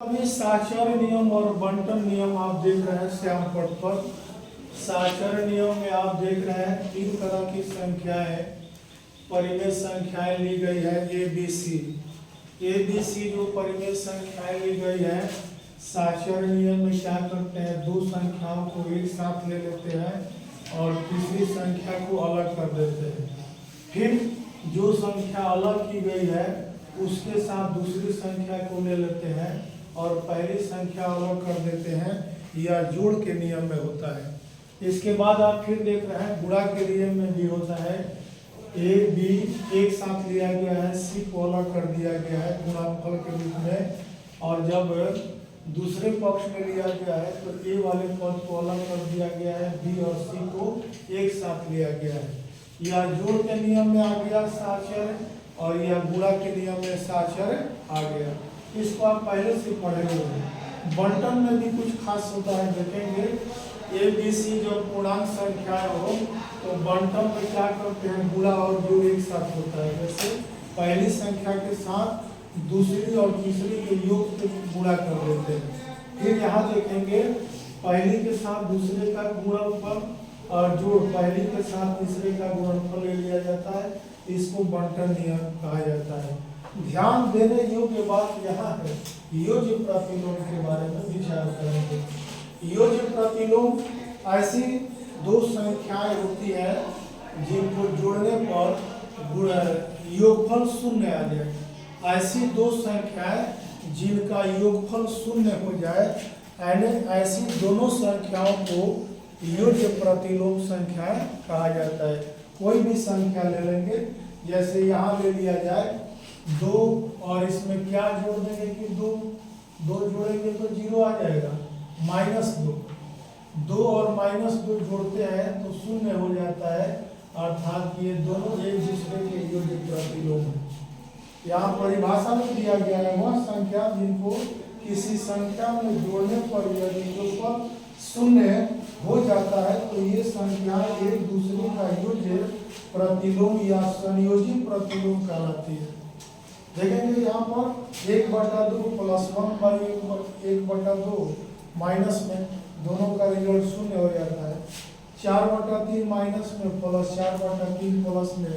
अभी साक्षर नियम और बंटन नियम आप देख रहे हैं श्याम पट पर। साक्षर नियम में आप देख रहे हैं तीन तरह की संख्याएं परिमेय संख्याएं ली गई है ए बी सी जो परिमेय संख्याएं ली गई है साक्षर नियम में क्या करते हैं, दो संख्याओं को एक साथ ले लेते हैं और तीसरी संख्या को अलग कर देते हैं। फिर जो संख्या अलग की गई है उसके साथ दूसरी संख्या को ले लेते हैं और पहली संख्या अलग कर देते हैं। यह जोड़ के नियम में होता है। इसके बाद आप फिर देख रहे हैं गुणा के नियम में भी होता है। ए बी एक साथ लिया गया है, सी को अलग कर दिया गया है गुणनफल के रूप में, और जब दूसरे पक्ष में लिया गया है तो ए वाले पद को अलग कर दिया गया है, बी और सी को एक साथ लिया गया है। यह जोड़ के नियम में आ गया साक्षर, और यह गुणा के नियम में साक्षर आ गया। इसको आप पहले से पढ़े हुए हैं। बंटन में भी कुछ खास होता है, देखेंगे ए बी सी जब पूर्णांक संख्या हो तो बंटन में क्या करते हैं, गुणा और जोड़ एक साथ होता है। जैसे पहली संख्या के साथ दूसरी और तीसरी के योग से गुणा कर देते हैं। फिर यहाँ देखेंगे पहली के साथ दूसरे का गुणनफल और जोड़ पहली के साथ तीसरे का गुणनफल ले लिया जाता है। इसको बंटन नियम कहा जाता है। ध्यान देने योग्य बात यहाँ है, योज्य प्रतिलोम के बारे में विचार करेंगे। योज्य प्रतिलोम ऐसी दो संख्याएं होती है जिनको जोड़ने पर योगफल शून्य आ जाए। ऐसी दो संख्याएं जिनका योगफल शून्य हो जाए, ऐसी दोनों संख्याओं को योज्य प्रतिलोम संख्याएं कहा जाता है। कोई भी संख्या ले लेंगे, जैसे यहाँ ले लिया जाए 2 और इसमें क्या जोड़ देंगे कि 2 जोड़ेंगे तो 0 आ जाएगा, -2। 2 और -2 जोड़ते हैं तो शून्य हो जाता है, अर्थात ये दोनों एक दूसरे के योज्य प्रतिलोम है। यहाँ परिभाषा में दिया गया है वह संख्या जिनको किसी संख्या में जोड़ने पर यदि योगफल शून्य हो जाता है तो ये संख्या एक दूसरे का योज्य प्रतिलोम या संयोजी प्रतिलोम कहलाती है। देखेंगे यहाँ पर 1/2 + 1/2 माइनस में दोनों का रिजल्ट शून्य हो जाता है। 4/3 माइनस में प्लस 4/3 प्लस में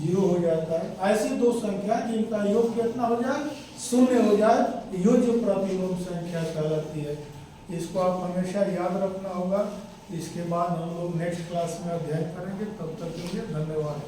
0 हो जाता है। ऐसी दो संख्या जिनका योग कितना हो जाए, शून्य हो जाए, योज्य प्रतिलोम संख्या कहलाती है। इसको आप हमेशा याद रखना होगा। इसके बाद हम लोग नेक्स्ट क्लास में अध्ययन करेंगे। तब तक के लिए धन्यवाद।